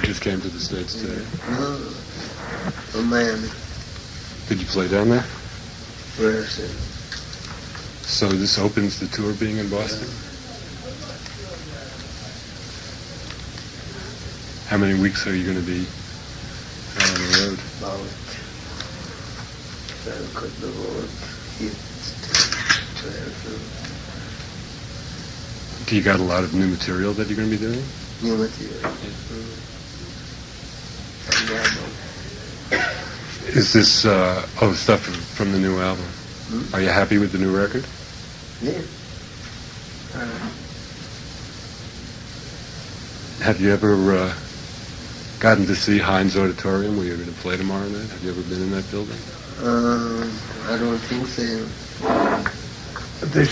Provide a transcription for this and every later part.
just came to the States today? No, from Miami. Did you play down there? First. So this opens the tour being in Boston? How many weeks are you going to be out on the road? About 12 cut the road. 12. Do you got a lot of new material that you're going to be doing? New material. Is this, stuff from the new album? Are you happy with the new record? Yeah. Have you ever gotten to see Heinz Auditorium where you're going to play tomorrow night? Have you ever been in that building? I don't think so. They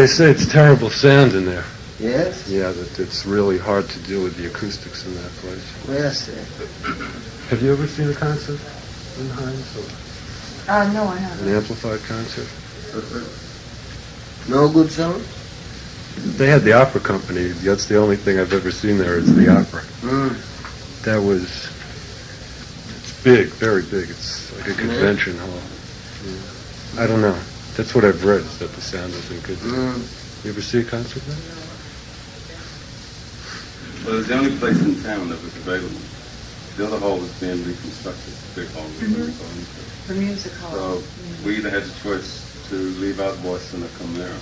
say it's terrible sound in there. Yes? Yeah, that it's really hard to deal with the acoustics in that place. Yes, sir. Have you ever seen a concert in Heinz? No, I haven't. An amplified concert? No good sound? They had the opera company. That's the only thing I've ever seen there is the opera. That was, it's big, very big. It's like a convention hall. Yeah. I don't know. That's what I've read, is that the sound isn't good. You ever see a concert there? Well, it's the only place in town that was available. The other hall was being reconstructed, the big hall. The music hall. So we either had the choice to leave out Boston or come there.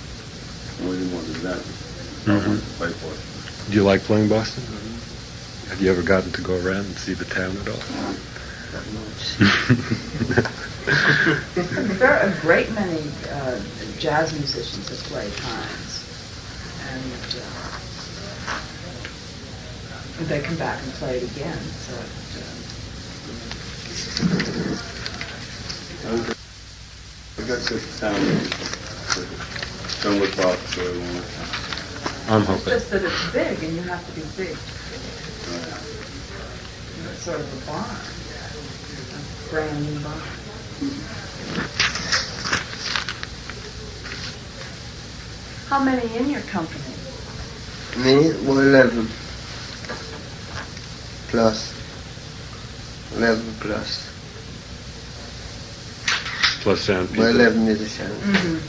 And we didn't want to do that. I wanted to play Boston. Do you like playing Boston? Have you ever gotten to go around and see the town at all? Not much. There are a great many jazz musicians that play Heinz. And they come back and play it again. So I got to town. Don't look off, so I'm it's hoping. just that it's big, and you have to be big. It's sort of a barn, a brand new barn. How many in your company? Me? Well, 11. Plus. 11 plus. Plus sound people. Well, 11 musicians.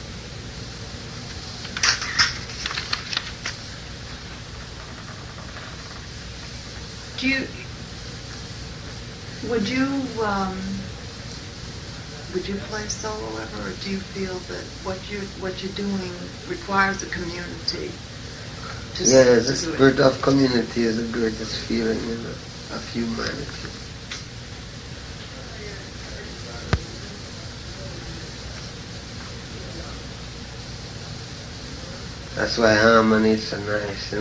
Would you play solo ever, or do you feel that what you're doing requires a community? Yeah, the spirit of community is the greatest feeling, of humanity. That's why harmony is so nice,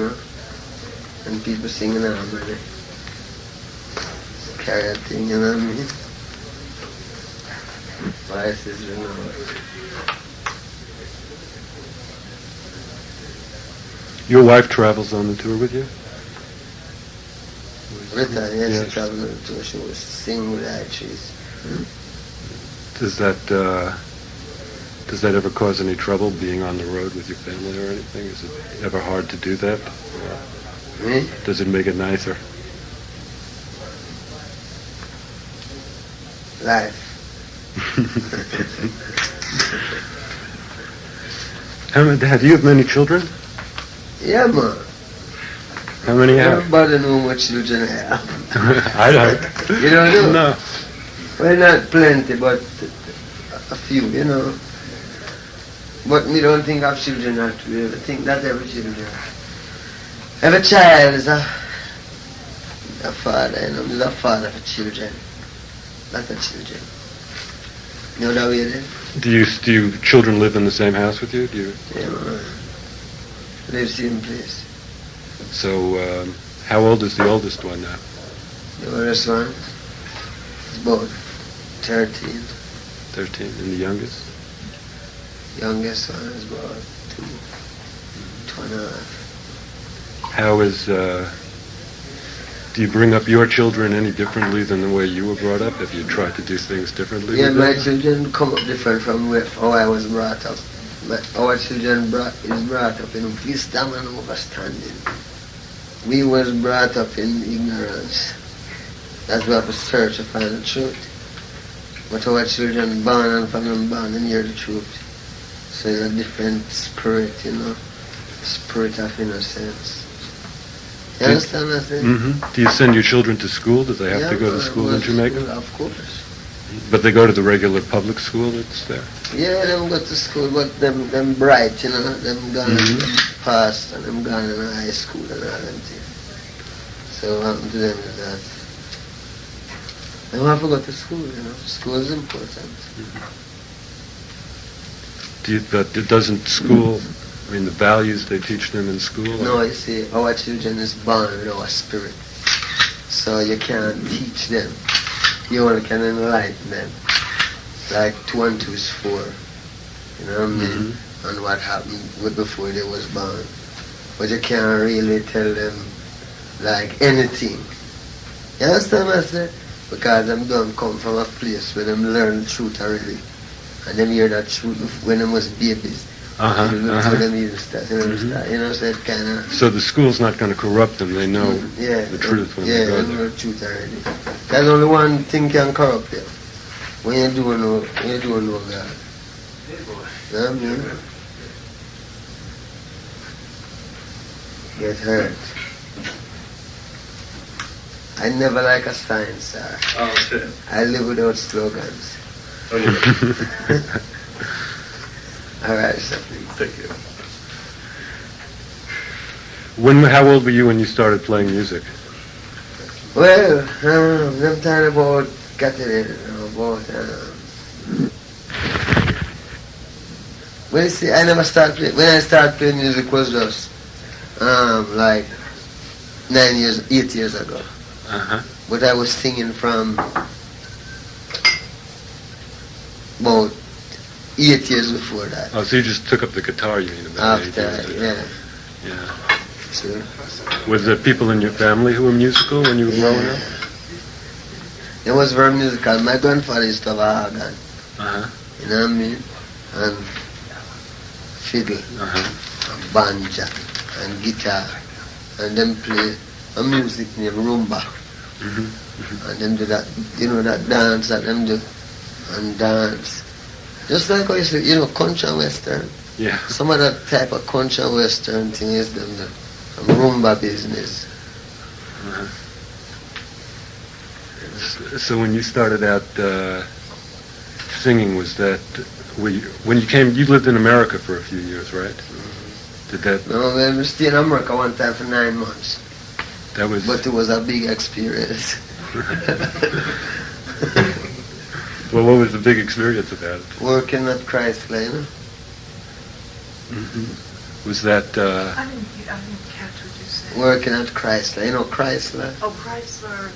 And people sing in harmony. Carry a thing, you know what I mean? Vices, Your wife travels on the tour with you? Rita, yes, she traveled on the tour. She was singing with actors. Does that ever cause any trouble being on the road with your family or anything? Is it ever hard to do that? Me? Does it make it nicer? Life. Have you have many children? Yeah, man. How many have? Everybody know what children I have. I don't. You don't know? No. Well, not plenty, but a few, But me don't think of children that way. I think that every child is a father, He's a father for children. Not the children. You know that way then? Do you children live in the same house with you? Do you? Yeah, man. Live same place. So, how old is the oldest one now? The oldest one is about 13. 13. And the youngest? Youngest one is about 2.5. How is, do you bring up your children any differently than the way you were brought up? Have you tried to do things differently? Yeah, with my them? children come up different from how I was brought up. Our children is brought up in wisdom and understanding. We was brought up in ignorance. That's why we have to search to find the truth. But our children born and from them born and hear the truth. So it's a different spirit, spirit of innocence. You understand what I'm saying? Mm-hmm. Do you send your children to school? Do they have to go to school in Jamaica? School, of course. But they go to the regular public school that's there? Yeah, them go to school, but them bright, them gone past and them gone in high school and all them things. So what happened to them is that they don't have to go to school, School is important. But doesn't school, the values they teach them in school? No, you see, our children is born with our spirit. So you can't teach them. You only can enlighten them. Like 2 and 2 is 4. You know what I mean? And what happened before they was born. But you can't really tell them like anything. You understand what I say? Because them don't come from a place where them learn the truth already. And them hear that truth when them was babies. Before them even start, so it kind of... So the school's not going to corrupt them, they know the truth when they go they know there. the truth already. There's only one thing can corrupt you. When you don't know God. You know what I mean? Get hurt. I never like a sign, sir. Oh, shit. I live without slogans. All right, sir. Thank you. How old were you when you started playing music? Well, I'm talking about getting it, well, you see, I never started playing. When I started playing music was just like 8 years ago. But I was singing from about 8 years before that. Oh, so you just took up the guitar, you mean, about 8 After, years ago? yeah. Sure. Was there people in your family who were musical when you were growing up? It was very musical. My grandfather used to have a organ. You know what I mean? And fiddle, and banjo, and guitar. And them play a music named rumba. And them do that, that dance that them do. And dance. Just like how you say, country and western. Yeah. Some of that type of country and western thing is them the rumba business. So when you started out singing, was that when you came? You lived in America for a few years, right? Did that? No, man, we stayed in America one time for 9 months. That was. But it was a big experience. Well, what was the big experience about it? Working at Chrysler, Was that? I didn't catch what you said. Working at Chrysler, Chrysler? Oh, Chrysler.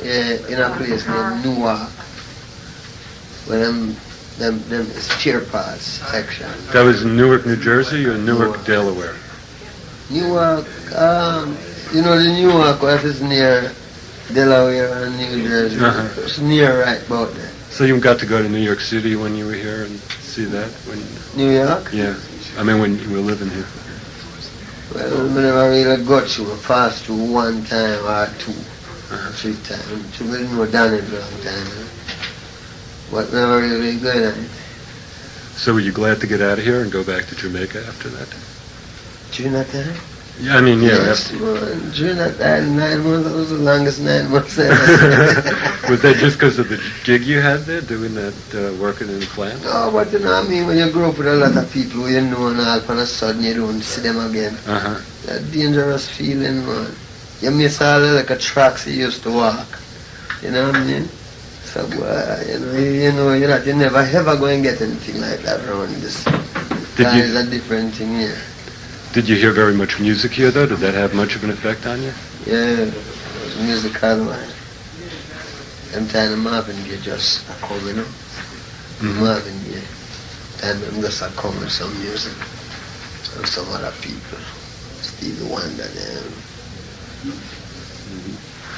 Yeah, in a place named Newark. Where them is chair parts section. That was in Newark, New Jersey, or Newark, Delaware? Newark, the Newark that is near Delaware and New Jersey. It's near right about there. So you got to go to New York City when you were here and see that? New York? Yeah. When you were living here. Well, we never really got through. We passed through 1 time or 2, 3 times. So we didn't know down it a long time. But never really good at it. So were you glad to get out of here and go back to Jamaica after that? During that time? Yeah, Yes, after. well, during that time, 9 months, that was the longest 9 months ever. Was that just because of the gig you had there, doing that, working in the plant? No, but when you grow up with a lot of people who you know and all of a sudden you don't see them again. That's a dangerous feeling, man. You miss all the like a tracks you used to walk. You know what I mean? So, you're never ever going to get anything like that around this. That is a different thing here. Did you hear very much music here, though? Did that have much of an effect on you? Yeah, it was musical, man. Them time Marvin Gaye just a coming up. Marvin Gaye. Time them just a come with some music. And some other people. Stevie Wonder, them.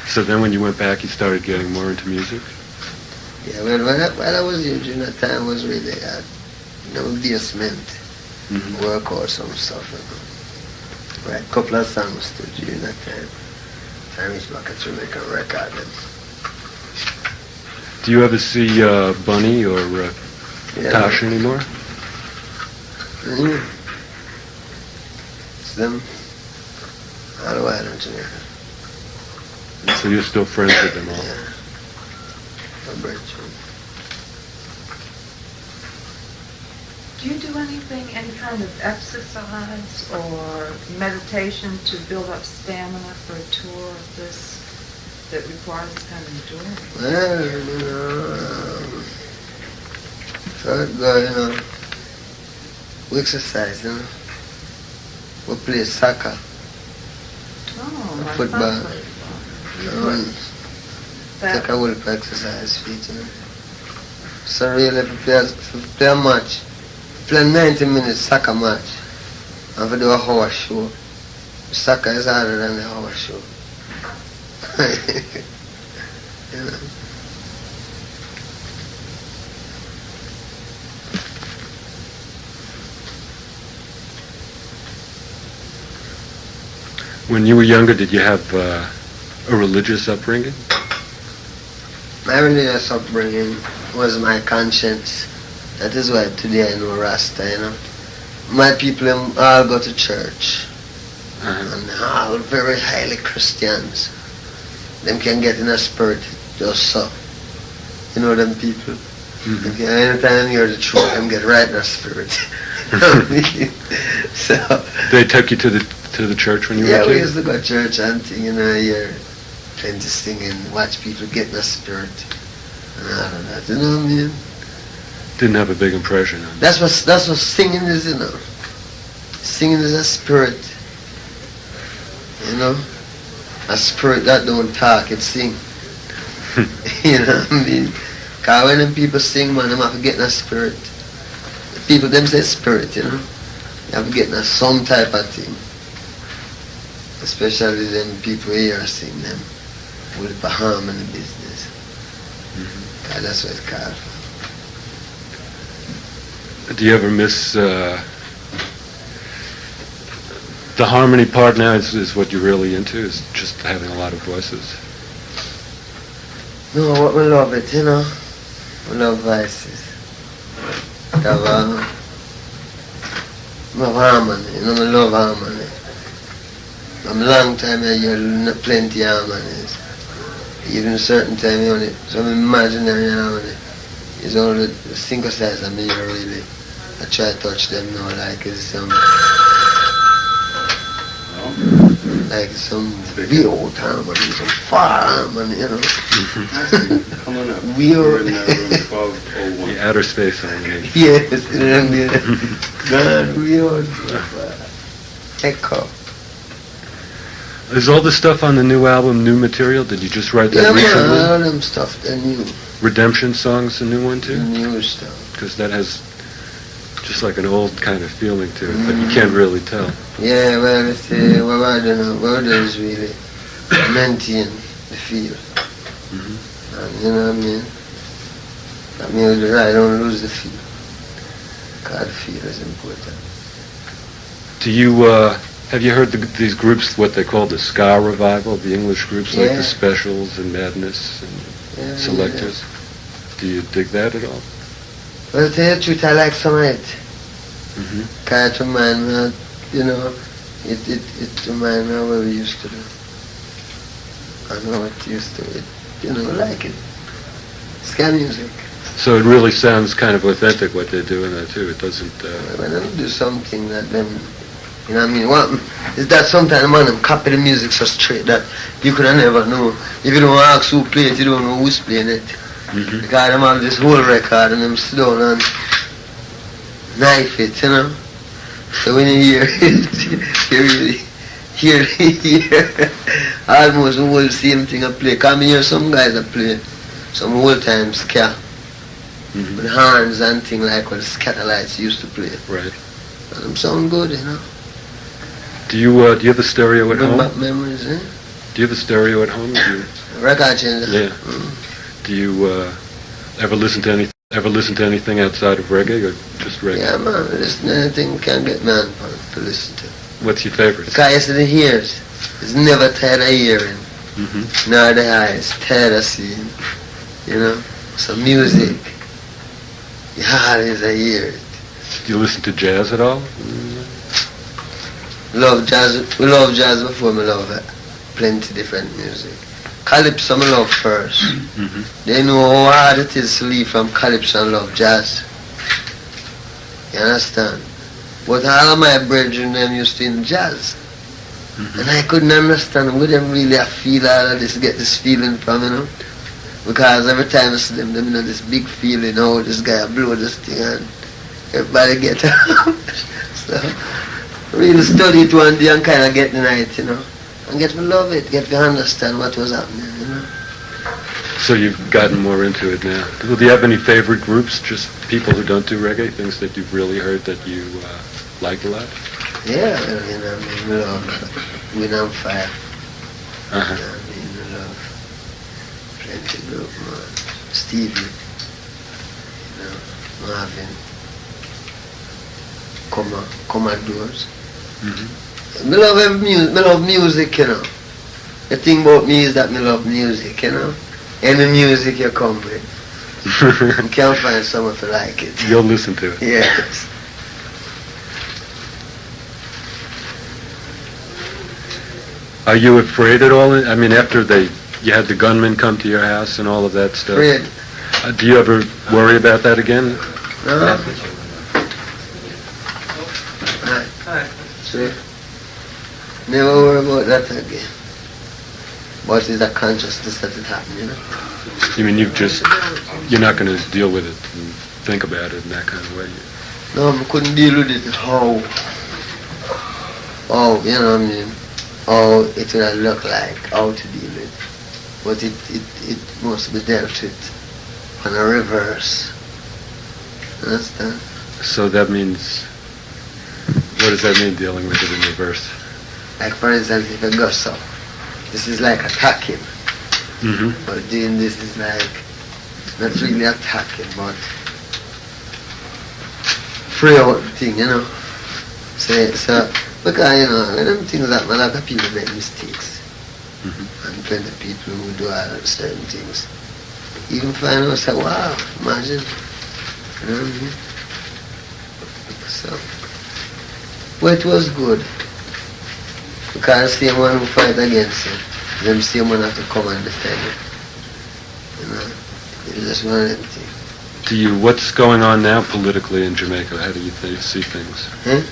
So then when you went back, you started getting more into music? Yeah, when I was here during that time was really basement. Work or some stuff. Write a couple of songs too during that time. I reached back to make a record. Do you ever see Bunny or Yeah. Tosh anymore? Mm. It's them. All the while in Jamaica. So you're still friends with them all? Yeah. My brethren. Do you do anything, any kind of exercise or meditation to build up stamina for a tour of this that requires this kind of endurance? Well, so it go, we exercise, we play soccer, Oh, my football. son plays ball. Take That, a while for exercise feet, So really, if you play a match, play 90 minutes soccer match, and if you do a horse show, soccer is harder than the horse show. You know. When you were younger, did you have a religious upbringing? My religious upbringing was my conscience. That is why today I know Rasta, My people all go to church. And all very highly Christians. Them can get in a spirit just so. You know them people? Mm-hmm. Anytime you hear the truth, them get right in a spirit. So They took you to the church when you were yeah, a we kid? used to go to church and hear plenty singing, watch people get in a spirit. And all of that, you know what I mean? Didn't have a big impression on you. That's what singing is, Singing is a spirit, A spirit that don't talk, it sing. You know what I mean? Because when them people sing, man, them have to get in a spirit. The people, them say spirit, You have to get in some type of thing. Especially them people here sing them with the harmony business. Mm-hmm. That's what it's called. Do you ever miss the harmony part now is what you're really into, is just having a lot of voices? No, what we love it, We love voices. Have harmony, we love harmony. I'm a long time I hear plenty of harmonies. Even certain time, some imaginary harmony. It's all the synthesizer me here really. I try to touch them now like it's some weird harmony, some far harmony, Come on up. Weird. We're in room 1201. The outer space harmony. Yes, God, weird. Echo. Is all this stuff on the new album new material? Did you just write that Yeah, man, recently? all them stuff, the new. Redemption Song's a new one The too? new stuff. Because that has just like an old kind of feeling to it, but you can't really tell. Yeah, well, it's, what I don't know, what is really maintain the feel. Mm-hmm. And you know what I mean? I mean, I don't lose the feel. God, the feel is important. Do you, have you heard these groups, what they call the ska revival, the English groups like Yeah. the Specials and Madness and Yeah, Selectors? Do you dig that at all? Well, to tell you the truth, I like some of it. Mm-hmm. Because it reminds me of, it reminds me of what we used to do. I know it used to, like it. Ska music. So it really sounds kind of authentic what they're doing there too. It doesn't, When them do something that them, you know what I mean? What is that sometimes man them copy the music so straight that you could have never know. If you don't ask who play it, you don't know who's playing it. mm-hmm. Because them have this whole record and them sit down and knife it, So when you hear it, you really hear almost the whole same thing I play. Because I hear some guys that play some old time ska. Mm-hmm. With horns and things like what the Scatterlights used to play. Right. And them sound good, Do you have a stereo at Bring home? back memories, Do you have a stereo at home? Record changer. Yeah. Do you ever listen to anything outside of reggae or just reggae? Yeah, man, listen to anything can get man to listen to. What's your favorite? Because you see the ears, it's never tired of hearing, Mm-hmm. nor the eyes tired of seeing, So music, you always hear it. Do you listen to jazz at all? Love jazz. We love jazz before me love plenty different music. Calypso me love first. Mm-hmm. They know how hard it is to leave from calypso and love jazz. You understand? But all of my brethren them used to in jazz. Mm-hmm. And I couldn't understand would them really feel all of this, get this feeling from, you know? Because every time I see them know this big feeling, oh, this guy blow this thing and everybody get up. So, really study it one day and kind of get the night, you know? And get to love it, get to understand what was happening, you know? So you've gotten more into it now. Do you have any favorite groups, just people who don't do reggae, things that you've really heard that you like a lot? Yeah, you know, I mean, we love Wind and Fire. Uh-huh. You know, I mean, we love plenty group, man. Stevie, you know, Marvin, Commodores. Mm-hmm. Me love every music. Me love music, you know. The thing about me is that me love music, you know. Any music you come with, you can't find someone to like it. You'll listen to it. Yes. Are you afraid at all? I mean, after you had the gunmen come to your house and all of that stuff. Afraid. Do you ever worry about that again? No. Right. See? Never worry about that again. But it's a consciousness that it happened, you know. You mean you're not going to deal with it and think about it in that kind of way? No, I couldn't deal with it. How, you know what I mean? How it would look like, how to deal with it. But it must be dealt with on a reverse. Understand? So that means, what does that mean, dealing with it in reverse? Like for instance, if it goes so, this is like attacking. Mm-hmm. But doing this is like, not really attacking, but free out the thing, you know. So because, you know, when them things happen, a lot of people make mistakes. Mm-hmm. And plenty of people who do all certain things. Even find out, say, wow, imagine. You know what I mean? So, but it was good. Because the same one who fight against you, them same one have to come and defend you. You know, it's just one of them things. What's going on now politically in Jamaica? How do you see things? Huh?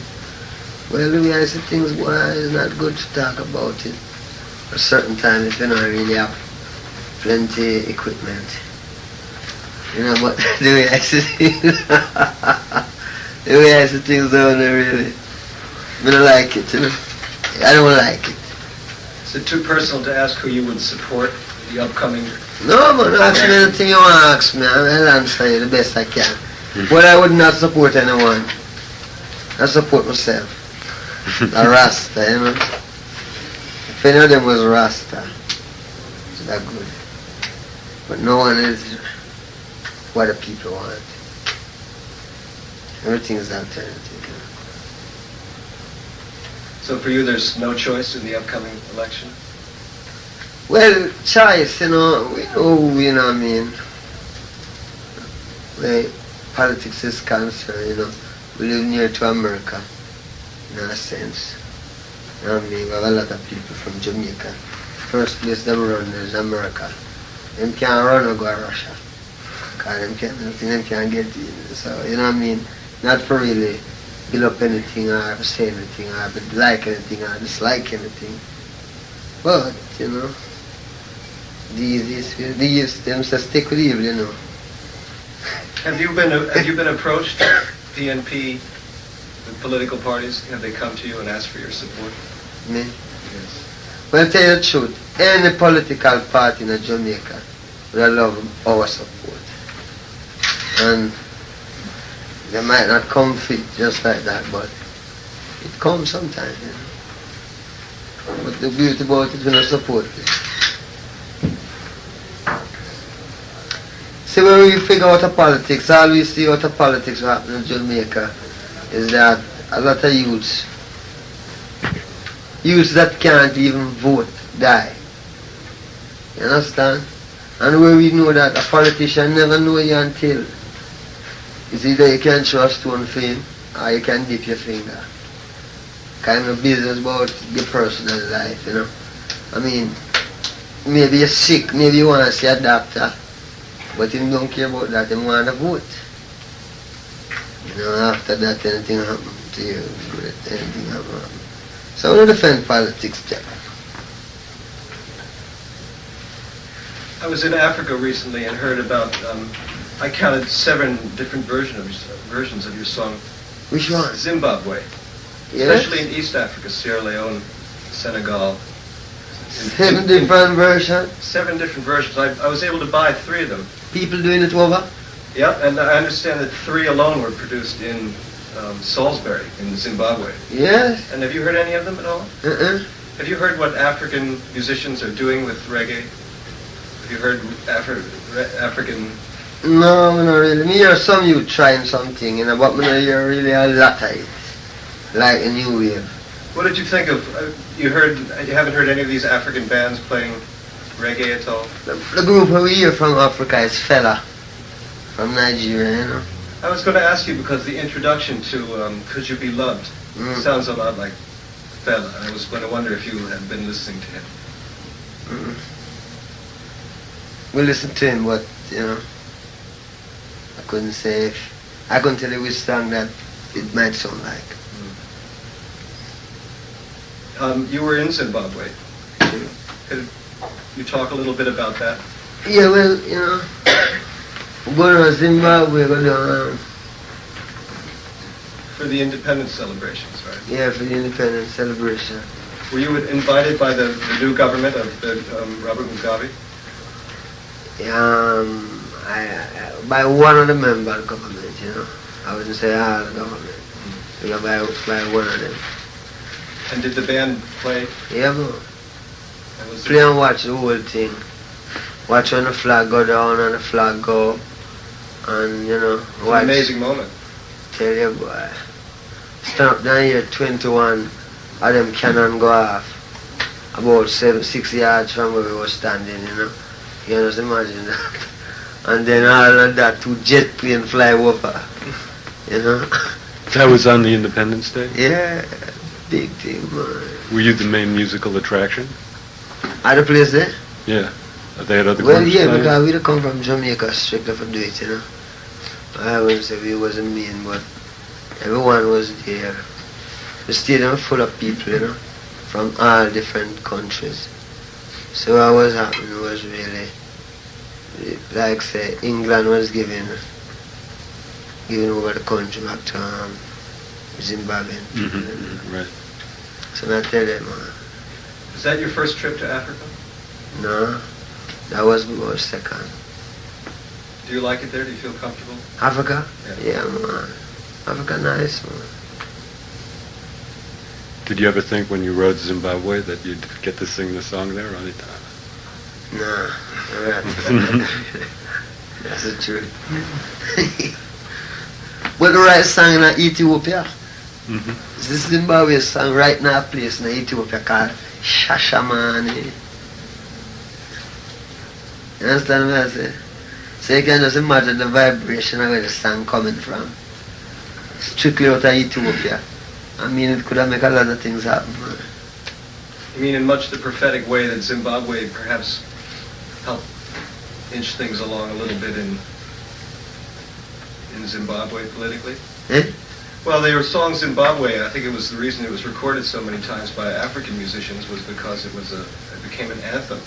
Well, the way I see things, boy, it's not good to talk about it. At a certain time, if you don't really have plenty equipment. You know, but the way I see things, the way I see things down there, really, I don't like it, you know. I don't like it. Is it too personal to ask who you would support the upcoming? No, but ask me anything you want to ask me. I'll answer you the best I can. But I would not support anyone. I support myself. A Rasta, you know. If any of them was Rasta, it's that good. But no one is what the people want. Everything is alternative. You know. So for you, there's no choice in the upcoming election? Well, choice, you know, we know, you know what I mean. Where politics is concerned, you know, we live near to America, in a sense. You know what I mean? We have a lot of people from Jamaica. First place them run is America. Them can't run or go to Russia. Because them can't get in. So, you know what I mean? Not for really build up anything or say anything or like anything or dislike anything. But, you know, these them say stick with evil, you know. Have you been approached, PNP, the political parties? Have they come to you and asked for your support? Me? Yes. Well, tell you the truth, any political party in Jamaica would love our support. And they might not come fit just like that, but it comes sometimes, you know. But the beauty about it, we don't support it. See, when we figure out the politics, all we see out of politics what happen in Jamaica is that a lot of youths that can't even vote, die. You understand? And where we know that a politician never know you until it's either you can throw a stone for him or you can dip your finger. Kind of business about your personal life, you know. I mean, maybe you're sick, maybe you want to see a doctor, but him don't care about that, him want to vote. You know, after that anything happen to you, anything happen. So I don't defend politics, Jack. I was in Africa recently and heard about, I counted 7 different versions of your song, Which one? Zimbabwe. Yes? Especially in East Africa, Sierra Leone, Senegal. 7 different versions. 7 different versions. I was able to buy 3 of them. People doing it over? Yeah, and I understand that 3 alone were produced in Salisbury, in Zimbabwe. Yes. And have you heard any of them at all? Uh-uh. Have you heard what African musicians are doing with reggae? Have you heard African... No, not really. Me hear some you trying something, you know, but me not hear really a lot of it. Like a new wave. What did you think of, you haven't heard any of these African bands playing reggae at all? The group we hear from Africa is Fela, from Nigeria, you know. I was going to ask you because the introduction to Could You Be Loved sounds a lot like Fela. I was going to wonder if you had been listening to him. We listen to him, but, you know, I couldn't say if, I couldn't tell you which song that it might sound like. You were in Zimbabwe. Could you talk a little bit about that? Yeah, well, you know, going to Zimbabwe, go down, For the independence celebrations, right? yeah, for the independence celebration. Were you invited by the new government of Robert Mugabe? By one of the member of the government, you know. I wouldn't say all the government. You know, by one of them. And did the band play? Yeah, man. And was Play and watch the whole thing. Watch when the flag go down and the flag go. And, you know, It's watch. an amazing moment. Tell you, boy. Stand up down here, 21 of them cannon go off. About 6 yards from where we were standing, you know. You can just imagine that. And then all of that, 2 jet planes fly over. You know. That was on the Independence Day? Yeah, big thing, man. Were you the main musical attraction? At the place there? Yeah. They had other Well, groups yeah, playing? because we don't come from Jamaica strictly for do it, you know. I wouldn't say we wasn't mean, but everyone was there. The stadium full of people, you know, from all different countries. So what was happening was really, like say, England was giving over the country back to Zimbabwe. Right. So I tell them, Is that your first trip to Africa? no, that was my second. Do you like it there? Do you feel comfortable? Africa? Yeah. Yeah, man. Africa nice, man. Did you ever think when you rode Zimbabwe that you'd get to sing the song there on it? Nah, alright. That's the truth. But the right song in Ethiopia. This is Zimbabwe song right now place in Ethiopia called Shashamane. You understand what I say? So you can just imagine the vibration of where the song coming from. Strictly out of Ethiopia. I mean, it could have made a lot of things happen. You mean in much the prophetic way that Zimbabwe perhaps helped inch things along a little bit in Zimbabwe politically? Eh? Well, they were song Zimbabwe. I think it was the reason it was recorded so many times by African musicians was because it became an anthem.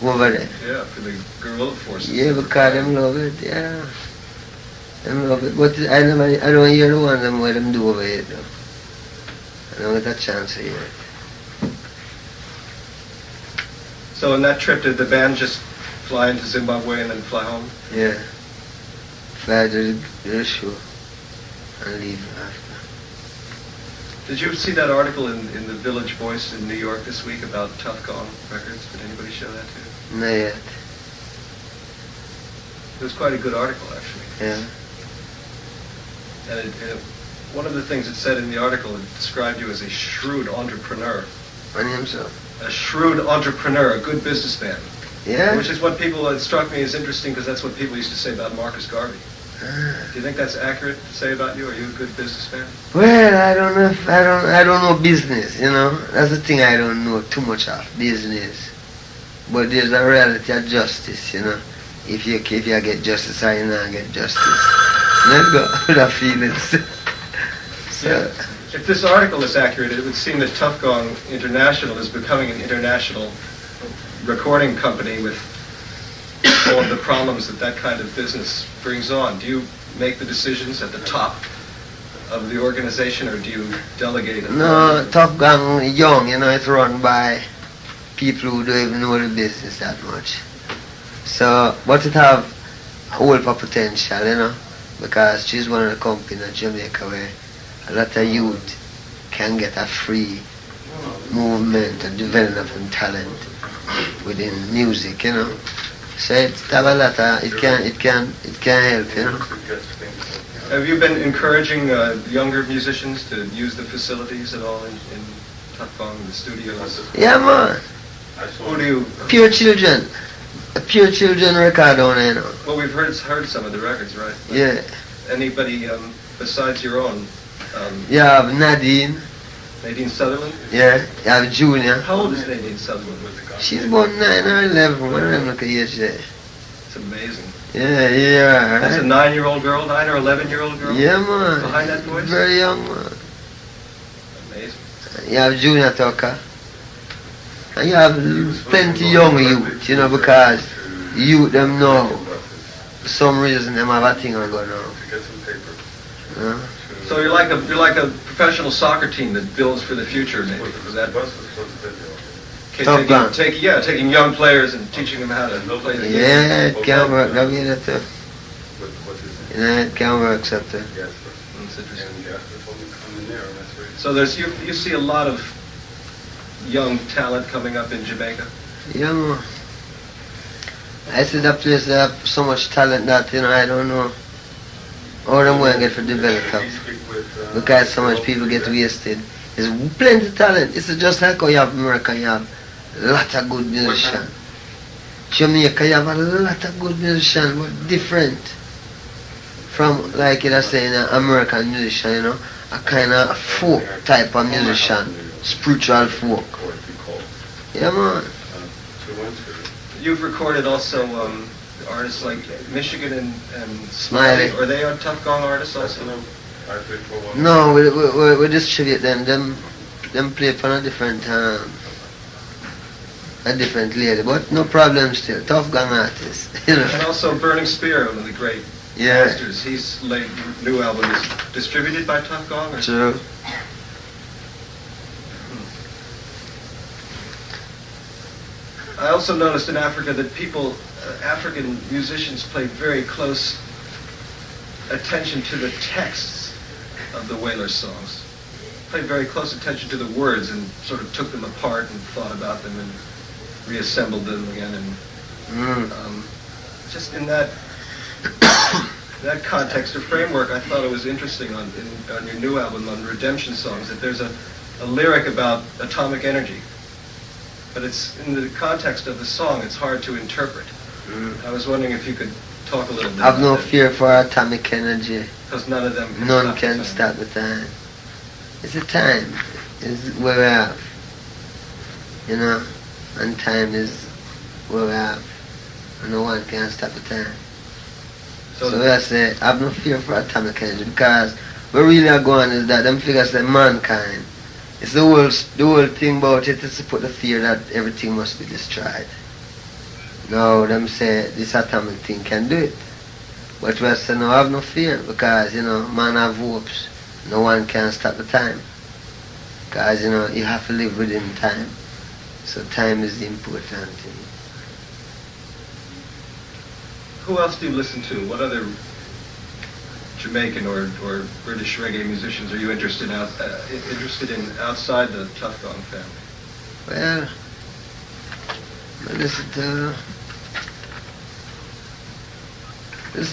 Over there. Yeah, for the guerrilla forces. Yeah, because them love it, yeah. Them love it. But I don't hear the one them what them do over here though. I don't get a chance to hear it. So in that trip, did the band just fly into Zimbabwe and then fly home? Yeah. Fly to the show and leave after. Did you see that article in the Village Voice in New York this week about Tough Gone Records? Did anybody show that to you? Not yet. It was quite a good article, actually. Yeah. And one of the things it said in the article, it described you as a shrewd entrepreneur. On himself. A shrewd entrepreneur, a good businessman. Yeah. Which is what people, it struck me as interesting because that's what people used to say about Marcus Garvey. Do you think that's accurate to say about you? Are you a good businessman? Well, I don't know if I don't know business, you know. That's the thing I don't know too much of, business. But there's a reality of justice, you know. If you get justice or you not get justice. Let's go with our feelings. So, If this article is accurate, it would seem that Tough Gong International is becoming an international recording company with all of the problems that that kind of business brings on. Do you make the decisions at the top of the organization, or do you delegate it? no, Top Gun young, you know, it's run by people who don't even know the business that much. So, but it have a whole of potential, you know, because she's one of the companies in Jamaica where a lot of youth can get a free movement and development talent within music, you know. So it's have a lot of, it can help, you know. Have you been encouraging younger musicians to use the facilities at all in Tough Gong, the studios? Yeah, man. Who do you? Pure Children. A Pure Children record on, you know. Well, we've heard some of the records, right? But Yeah. Anybody besides your own? You have Nadine. Nadine Sutherland? Yeah. You have Junior. How old is Nadine Sutherland? She's about 9 or 11. One of them look at age there. It's amazing. Yeah. That's a 9-year-old girl, 9 or 11-year-old girl? Yeah, man. Behind that voice? Very young, man. Amazing. You have Junior Tucker. And you have plenty young youth, you know, because youth them know, for some reason, them have a thing on going on. So you're like a professional soccer team that builds for the future, maybe. Is that Tough Gun. Taking young players and teaching them how to play the game. Yeah, it can work. That way that too. Yeah, it can work, something. That's interesting. So you see a lot of young talent coming up in Jamaica. Yeah, man. I see that place that have so much talent that, you know, I don't know how them going to get for develop up. Because so much people get wasted. There's plenty of talent. It's just like how you have America, you have a lot of good musicians. Jamaica, you have a lot of good musicians, but different from, like you saying, an American musician, you know, a kind of folk type of musician, spiritual folk. Yeah, man. You've recorded also artists like Michigan and Smiley. Are they Tough Gong artists also? No, we distribute them. Them play for a different lady, but no problem still. Tough Gun artists, you know. And also Burning Spear, one of the great Yeah. masters. His new album is distributed by Tough Gong? Or? True. I also noticed in Africa that African musicians played very close attention to the texts of the Wailers songs. Paid very close attention to the words and sort of took them apart and thought about them and reassembled them again. And just in that context or framework, I thought it was interesting on your new album, on Redemption Songs, that there's a lyric about atomic energy. But it's in the context of the song, it's hard to interpret. I was wondering if you could talk a little bit I've about no that. fear for atomic energy. Because none of them None can stop the time. It's a time. It's where we have. You know? And time is where we have. And no one can stop the time. So I say, I have no fear for atomic energy because what really are going is that them figures that mankind, it's the whole thing about it is to put the fear that everything must be destroyed. Now them say this atomic thing can do it. But we say no, I have no fear because, you know, man have hopes. No one can stop the time. Because, you know, you have to live within time. So time is the important thing. Who else do you listen to? What other Jamaican or British reggae musicians are you interested in outside the Tough Gong family? Well, I listen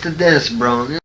to Dennis Brown.